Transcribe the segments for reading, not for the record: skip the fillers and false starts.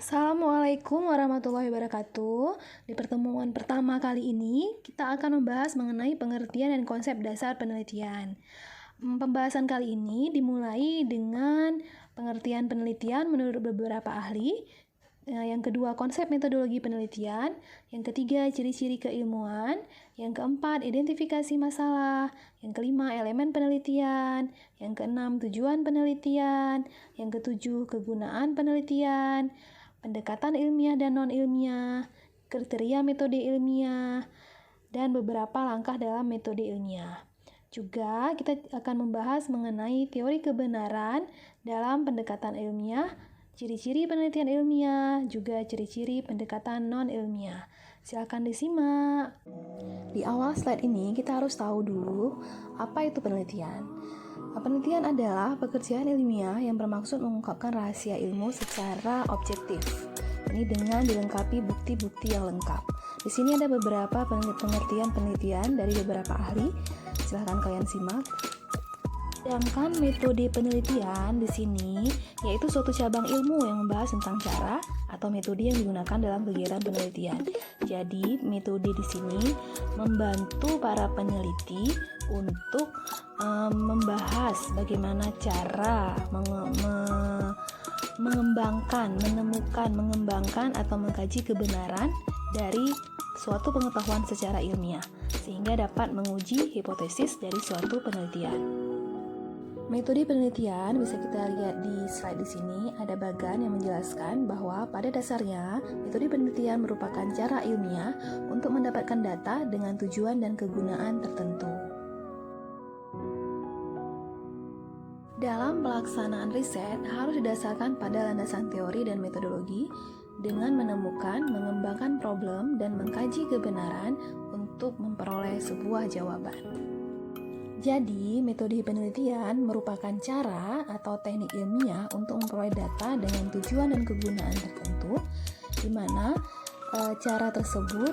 Assalamualaikum warahmatullahi wabarakatuh. Di pertemuan pertama kali ini, kita akan membahas mengenai pengertian dan konsep dasar penelitian. Pembahasan kali ini dimulai dengan pengertian penelitian menurut beberapa ahli. Yang kedua, konsep metodologi penelitian. Yang ketiga, ciri-ciri keilmuan. Yang keempat, identifikasi masalah. Yang kelima, elemen penelitian. Yang keenam, tujuan penelitian. Yang ketujuh, kegunaan penelitian. Pendekatan ilmiah dan non-ilmiah, kriteria metode ilmiah, dan beberapa langkah dalam metode ilmiah. Juga kita akan membahas mengenai teori kebenaran dalam pendekatan ilmiah, ciri-ciri penelitian ilmiah, juga ciri-ciri pendekatan non-ilmiah. Silakan disimak. Di awal slide ini kita harus tahu dulu apa itu penelitian. Penelitian adalah pekerjaan ilmiah yang bermaksud mengungkapkan rahasia ilmu secara objektif. Ini dengan dilengkapi bukti-bukti yang lengkap. Di sini ada beberapa pengertian penelitian dari beberapa ahli. Silahkan kalian simak. Sedangkan metode penelitian di sini yaitu suatu cabang ilmu yang membahas tentang cara atau metode yang digunakan dalam kegiatan penelitian. Jadi metode di sini membantu para peneliti untuk membahas bagaimana cara mengembangkan atau mengkaji kebenaran dari suatu pengetahuan secara ilmiah sehingga dapat menguji hipotesis dari suatu penelitian. Metode penelitian bisa kita lihat di slide di sini, ada bagan yang menjelaskan bahwa pada dasarnya metode penelitian merupakan cara ilmiah untuk mendapatkan data dengan tujuan dan kegunaan tertentu. Dalam pelaksanaan riset harus didasarkan pada landasan teori dan metodologi dengan menemukan, mengembangkan problem, dan mengkaji kebenaran untuk memperoleh sebuah jawaban. Jadi, metode penelitian merupakan cara atau teknik ilmiah untuk memperoleh data dengan tujuan dan kegunaan tertentu, di mana cara tersebut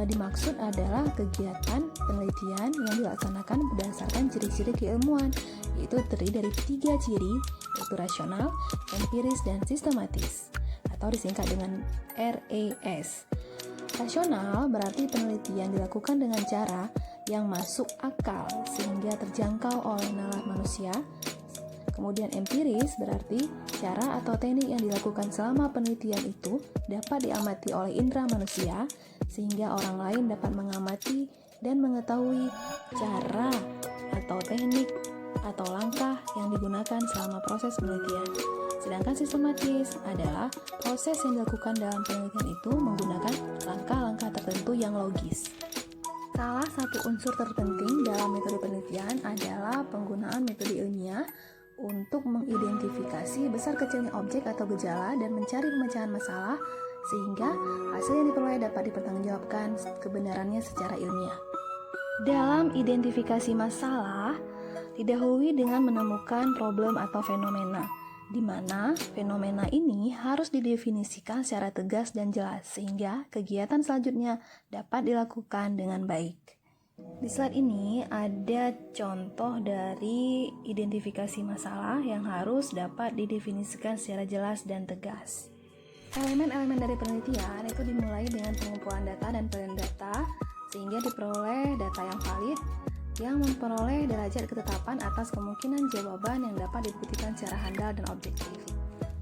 dimaksud adalah kegiatan penelitian yang dilaksanakan berdasarkan ciri-ciri keilmuan, yaitu terdiri dari 3 ciri, yaitu rasional, empiris, dan sistematis, atau disingkat dengan RAS. Rasional berarti penelitian dilakukan dengan cara yang masuk akal sehingga terjangkau oleh nalar manusia. Kemudian empiris berarti cara atau teknik yang dilakukan selama penelitian itu dapat diamati oleh indera manusia sehingga orang lain dapat mengamati dan mengetahui cara atau teknik atau langkah yang digunakan selama proses penelitian. Sedangkan sistematis adalah proses yang dilakukan dalam penelitian itu menggunakan langkah-langkah tertentu yang logis. Salah satu unsur terpenting dalam metode penelitian adalah penggunaan metode ilmiah untuk mengidentifikasi besar kecilnya objek atau gejala dan mencari pemecahan masalah sehingga hasil yang diperoleh dapat dipertanggungjawabkan kebenarannya secara ilmiah. Dalam identifikasi masalah, didahului dengan menemukan problem atau fenomena, di mana fenomena ini harus didefinisikan secara tegas dan jelas sehingga kegiatan selanjutnya dapat dilakukan dengan baik. Di slide ini ada contoh dari identifikasi masalah yang harus dapat didefinisikan secara jelas dan tegas. Elemen-elemen dari penelitian itu dimulai dengan pengumpulan data dan pengumpulan data sehingga diperoleh data yang valid yang memperoleh derajat ketetapan atas kemungkinan jawaban yang dapat dibuktikan secara handal dan objektif.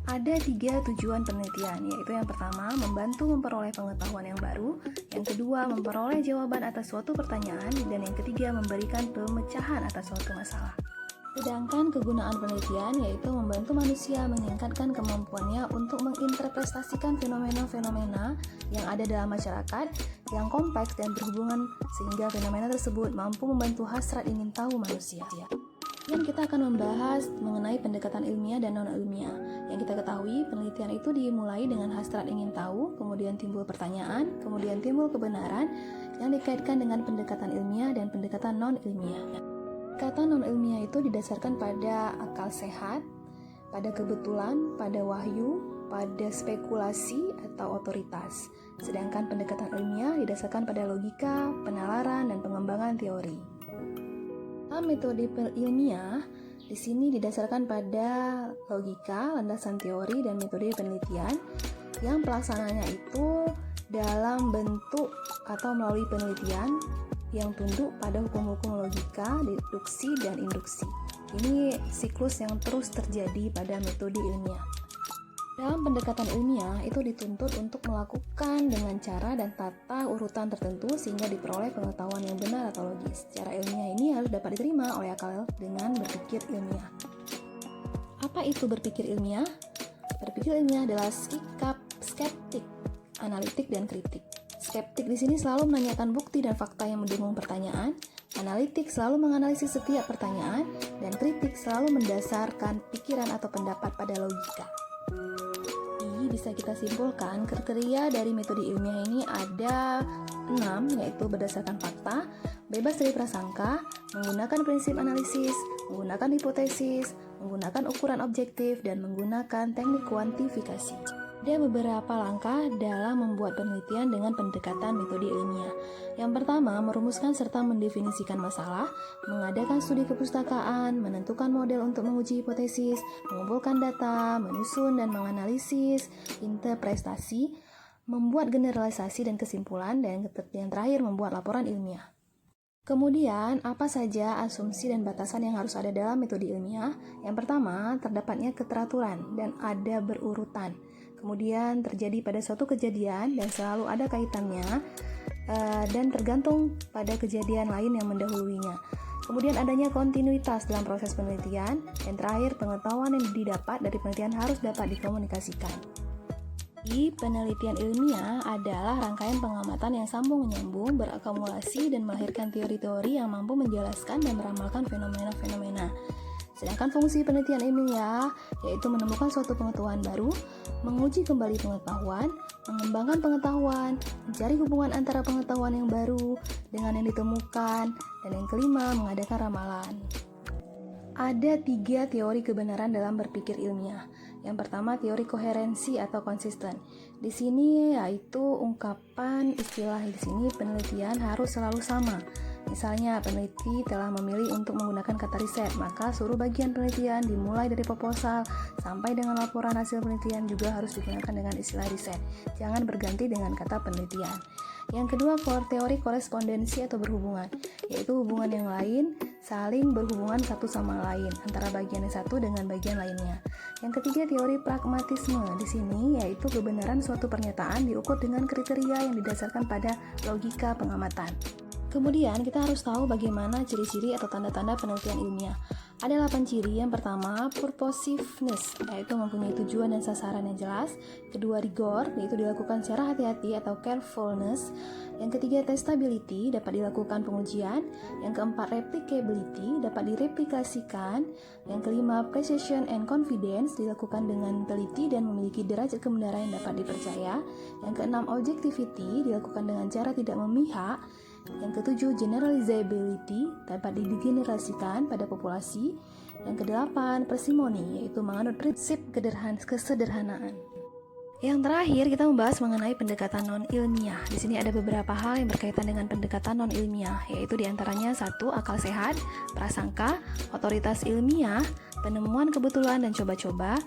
Ada 3 tujuan penelitian, yaitu yang pertama, membantu memperoleh pengetahuan yang baru, yang kedua, memperoleh jawaban atas suatu pertanyaan, dan yang ketiga, memberikan pemecahan atas suatu masalah. Sedangkan kegunaan penelitian yaitu membantu manusia meningkatkan kemampuannya untuk menginterpretasikan fenomena-fenomena yang ada dalam masyarakat yang kompleks dan berhubungan sehingga fenomena tersebut mampu membantu hasrat ingin tahu manusia. Dan kita akan membahas mengenai pendekatan ilmiah dan non-ilmiah. Yang kita ketahui, penelitian itu dimulai dengan hasrat ingin tahu, kemudian timbul pertanyaan, kemudian timbul kebenaran yang dikaitkan dengan pendekatan ilmiah dan pendekatan non-ilmiah. Kata non-ilmiah itu didasarkan pada akal sehat, pada kebetulan, pada wahyu, pada spekulasi atau otoritas. Sedangkan pendekatan ilmiah didasarkan pada logika, penalaran, dan pengembangan teori. Dalam metode ilmiah Di sini didasarkan pada logika, landasan teori, dan metode penelitian yang pelaksananya itu dalam bentuk atau melalui penelitian yang tunduk pada hukum-hukum logika, deduksi, dan induksi. Ini siklus yang terus terjadi pada metode ilmiah. Dalam pendekatan ilmiah, itu dituntut untuk melakukan dengan cara dan tata urutan tertentu sehingga diperoleh pengetahuan yang benar atau logis. Cara ilmiah ini harus dapat diterima oleh akal dengan berpikir ilmiah. Apa itu berpikir ilmiah? Berpikir ilmiah adalah sikap skeptik, analitik, dan kritik. Skeptik di sini selalu menanyakan bukti dan fakta yang mendukung pertanyaan. Analitik selalu menganalisis setiap pertanyaan, dan kritik selalu mendasarkan pikiran atau pendapat pada logika. Bisa kita simpulkan, kriteria dari metode ilmiah ini ada 6, yaitu berdasarkan fakta, bebas dari prasangka, menggunakan prinsip analisis, menggunakan hipotesis, menggunakan ukuran objektif, dan menggunakan teknik kuantifikasi. Ada beberapa langkah dalam membuat penelitian dengan pendekatan metode ilmiah. Yang pertama, merumuskan serta mendefinisikan masalah, mengadakan studi kepustakaan, menentukan model untuk menguji hipotesis, mengumpulkan data, menyusun dan menganalisis interpretasi, membuat generalisasi dan kesimpulan, dan yang terakhir membuat laporan ilmiah. Kemudian, apa saja asumsi dan batasan yang harus ada dalam metode ilmiah? Yang pertama, terdapatnya keteraturan dan ada berurutan. Kemudian terjadi pada suatu kejadian dan selalu ada kaitannya dan tergantung pada kejadian lain yang mendahuluinya. Kemudian adanya kontinuitas dalam proses penelitian, dan terakhir pengetahuan yang didapat dari penelitian harus dapat dikomunikasikan. Penelitian ilmiah adalah rangkaian pengamatan yang sambung menyambung, berakumulasi, dan melahirkan teori-teori yang mampu menjelaskan dan meramalkan fenomena-fenomena. Sedangkan fungsi penelitian ilmiah yaitu menemukan suatu pengetahuan baru, menguji kembali pengetahuan, mengembangkan pengetahuan, mencari hubungan antara pengetahuan yang baru dengan yang ditemukan, dan yang kelima, mengadakan ramalan. Ada 3 teori kebenaran dalam berpikir ilmiah. Yang pertama, teori koherensi atau konsisten. Di sini yaitu ungkapan istilah di sini penelitian harus selalu sama. Misalnya, peneliti telah memilih untuk menggunakan kata riset, maka seluruh bagian penelitian dimulai dari proposal sampai dengan laporan hasil penelitian juga harus digunakan dengan istilah riset. Jangan berganti dengan kata penelitian. Yang kedua, teori korespondensi atau berhubungan, yaitu hubungan yang lain saling berhubungan satu sama lain antara bagian yang satu dengan bagian lainnya. Yang ketiga, teori pragmatisme. Di sini yaitu kebenaran suatu pernyataan diukur dengan kriteria yang didasarkan pada logika pengamatan. Kemudian kita harus tahu bagaimana ciri-ciri atau tanda-tanda penelitian ilmiah. Ada 8 ciri. Yang pertama, purposiveness, yaitu mempunyai tujuan dan sasaran yang jelas. Kedua, rigor, yaitu dilakukan secara hati-hati atau carefulness. Yang ketiga, testability, dapat dilakukan pengujian. Yang keempat, replicability, dapat direplikasikan. Yang kelima, precision and confidence, dilakukan dengan teliti dan memiliki derajat kebenaran yang dapat dipercaya. Yang keenam, objectivity, dilakukan dengan cara tidak memihak. Yang ketujuh, generalizability, dapat digeneralisasikan pada populasi. Yang kedelapan, parsimony, yaitu menganut prinsip kesederhanaan. Yang terakhir, kita membahas mengenai pendekatan non-ilmiah. Di sini ada beberapa hal yang berkaitan dengan pendekatan non-ilmiah, yaitu diantaranya 1. Akal sehat, prasangka, otoritas ilmiah, penemuan kebetulan dan coba-coba,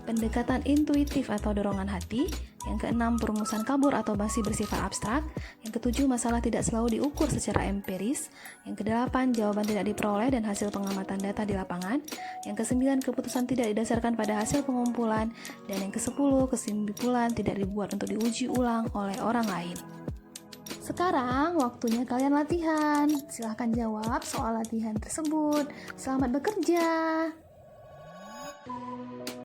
pendekatan intuitif atau dorongan hati. Yang keenam, perumusan kabur atau masih bersifat abstrak. Yang ketujuh, masalah tidak selalu diukur secara empiris. Yang kedelapan, jawaban tidak diperoleh dan hasil pengamatan data di lapangan. Yang kesembilan, keputusan tidak didasarkan pada hasil pengumpulan. Dan yang kesepuluh, kesimpulan tidak dibuat untuk diuji ulang oleh orang lain. Sekarang waktunya kalian latihan. Silahkan jawab soal latihan tersebut. Selamat bekerja.